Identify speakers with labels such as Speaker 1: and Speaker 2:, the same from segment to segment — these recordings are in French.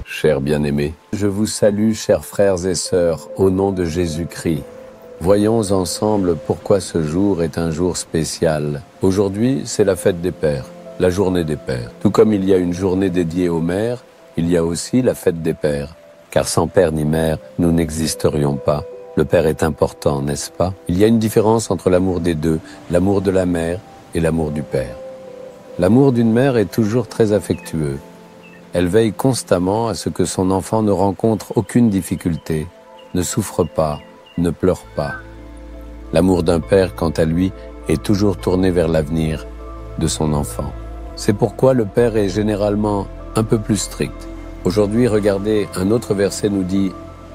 Speaker 1: Chers bien-aimés, je vous salue, chers frères et sœurs, au nom de Jésus-Christ. Voyons ensemble pourquoi ce jour est un jour spécial. Aujourd'hui, c'est la fête des pères, la journée des pères. Tout comme il y a une journée dédiée aux mères, il y a aussi la fête des pères. Car sans père ni mère, nous n'existerions pas. Le père est important, n'est-ce pas? Il y a une différence entre l'amour des deux, l'amour de la mère et l'amour du père. L'amour d'une mère est toujours très affectueux. Elle veille constamment à ce que son enfant ne rencontre aucune difficulté, ne souffre pas, ne pleure pas. L'amour d'un père, quant à lui, est toujours tourné vers l'avenir de son enfant. C'est pourquoi le père est généralement un peu plus strict. Aujourd'hui, regardez, un autre verset nous dit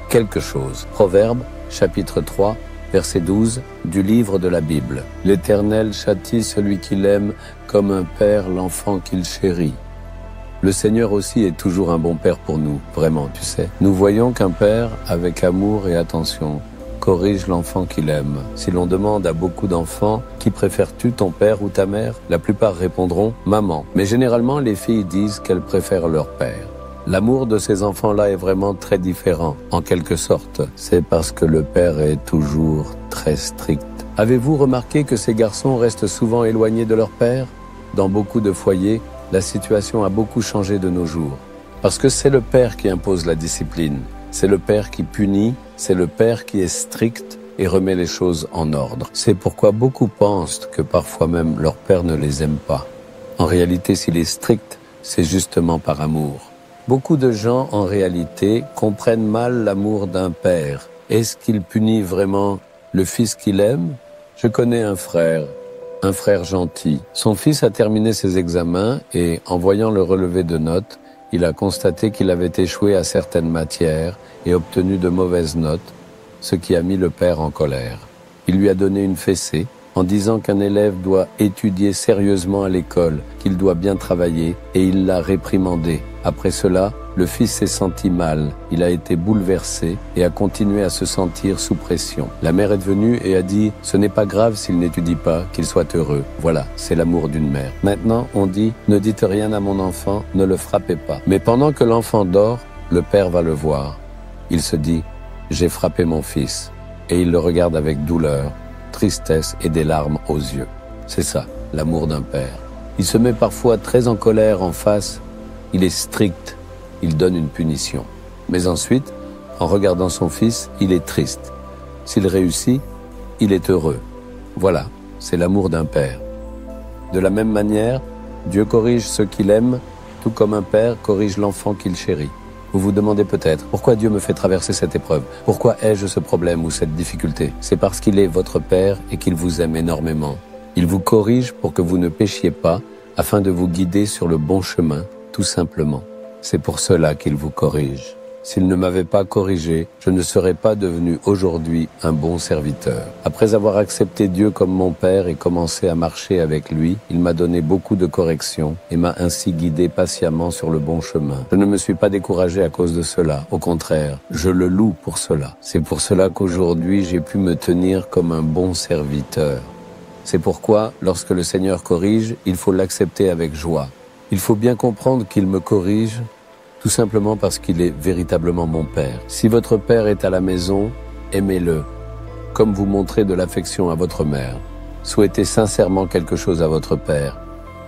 Speaker 1: quelque chose. Proverbe, chapitre 3, verset 12, du livre de la Bible. « L'Éternel châtie celui qu'il aime comme un père l'enfant qu'il chérit. » Le Seigneur aussi est toujours un bon père pour nous, vraiment, tu sais. Nous voyons qu'un père, avec amour et attention, corrige l'enfant qu'il aime. Si l'on demande à beaucoup d'enfants, qui préfères-tu, ton père ou ta mère? La plupart répondront « maman ». Mais généralement, les filles disent qu'elles préfèrent leur père. L'amour de ces enfants-là est vraiment très différent, en quelque sorte. C'est parce que le père est toujours très strict. Avez-vous remarqué que ces garçons restent souvent éloignés de leur père? Dans beaucoup de foyers, la situation a beaucoup changé de nos jours. Parce que c'est le père qui impose la discipline, c'est le père qui punit, c'est le père qui est strict et remet les choses en ordre. C'est pourquoi beaucoup pensent que parfois même leur père ne les aime pas. En réalité, s'il est strict, c'est justement par amour. Beaucoup de gens, en réalité, comprennent mal l'amour d'un père. Est-ce qu'il punit vraiment le fils qu'il aime? Je connais un frère gentil. Son fils a terminé ses examens et, en voyant le relevé de notes, il a constaté qu'il avait échoué à certaines matières et obtenu de mauvaises notes, ce qui a mis le père en colère. Il lui a donné une fessée en disant qu'un élève doit étudier sérieusement à l'école, qu'il doit bien travailler, et il l'a réprimandé. Après cela, le fils s'est senti mal, il a été bouleversé et a continué à se sentir sous pression. La mère est venue et a dit « Ce n'est pas grave s'il n'étudie pas, qu'il soit heureux. » Voilà, c'est l'amour d'une mère. Maintenant, on dit « Ne dites rien à mon enfant, ne le frappez pas. » Mais pendant que l'enfant dort, le père va le voir. Il se dit « J'ai frappé mon fils. » Et il le regarde avec douleur, tristesse et des larmes aux yeux. C'est ça, l'amour d'un père. Il se met parfois très en colère en face, il est strict, il donne une punition. Mais ensuite, en regardant son fils, il est triste. S'il réussit, il est heureux. Voilà, c'est l'amour d'un père. De la même manière, Dieu corrige ceux qu'il aime, tout comme un père corrige l'enfant qu'il chérit. Vous vous demandez peut-être, pourquoi Dieu me fait traverser cette épreuve? Pourquoi ai-je ce problème ou cette difficulté? C'est parce qu'il est votre Père et qu'il vous aime énormément. Il vous corrige pour que vous ne péchiez pas, afin de vous guider sur le bon chemin, tout simplement. C'est pour cela qu'il vous corrige. S'il ne m'avait pas corrigé, je ne serais pas devenu aujourd'hui un bon serviteur. Après avoir accepté Dieu comme mon Père et commencé à marcher avec lui, il m'a donné beaucoup de corrections et m'a ainsi guidé patiemment sur le bon chemin. Je ne me suis pas découragé à cause de cela. Au contraire, je le loue pour cela. C'est pour cela qu'aujourd'hui, j'ai pu me tenir comme un bon serviteur. C'est pourquoi, lorsque le Seigneur corrige, il faut l'accepter avec joie. Il faut bien comprendre qu'il me corrige tout simplement parce qu'il est véritablement mon Père. Si votre Père est à la maison, aimez-le, comme vous montrez de l'affection à votre mère. Souhaitez sincèrement quelque chose à votre Père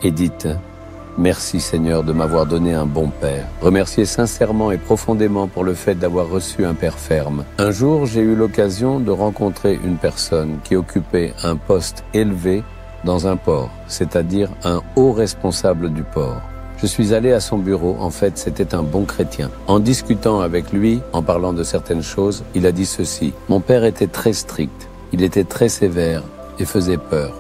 Speaker 1: et dites « Merci Seigneur de m'avoir donné un bon Père ». Remerciez sincèrement et profondément pour le fait d'avoir reçu un Père ferme. Un jour, j'ai eu l'occasion de rencontrer une personne qui occupait un poste élevé dans un port, c'est-à-dire un haut responsable du port. Je suis allé à son bureau, en fait, c'était un bon chrétien. En discutant avec lui, en parlant de certaines choses, il a dit ceci. Mon père était très strict, il était très sévère et faisait peur.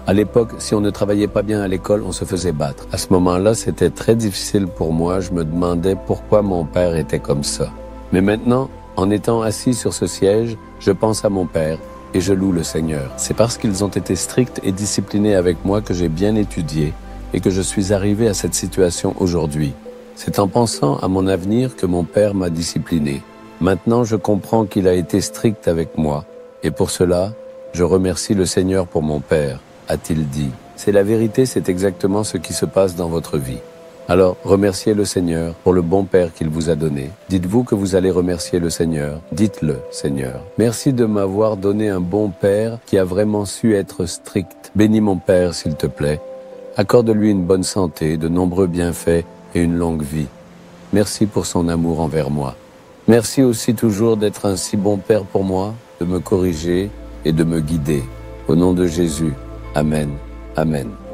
Speaker 1: À l'époque, si on ne travaillait pas bien à l'école, on se faisait battre. À ce moment-là, c'était très difficile pour moi, je me demandais pourquoi mon père était comme ça. Mais maintenant, en étant assis sur ce siège, je pense à mon père et je loue le Seigneur. C'est parce qu'ils ont été stricts et disciplinés avec moi que j'ai bien étudié et que je suis arrivé à cette situation aujourd'hui. C'est en pensant à mon avenir que mon père m'a discipliné. Maintenant, je comprends qu'il a été strict avec moi et pour cela, Je remercie le Seigneur pour mon père, a-t-il dit. C'est la vérité, c'est exactement ce qui se passe dans votre vie. Alors, remerciez le Seigneur pour le bon père qu'il vous a donné. Dites-vous que vous allez remercier le Seigneur. Dites-le, Seigneur. Merci de m'avoir donné un bon père qui a vraiment su être strict. Bénis mon père, s'il te plaît. Accorde-lui une bonne santé, de nombreux bienfaits et une longue vie. Merci pour son amour envers moi. Merci aussi toujours d'être un si bon père pour moi, de me corriger et de me guider. Au nom de Jésus. Amen. Amen.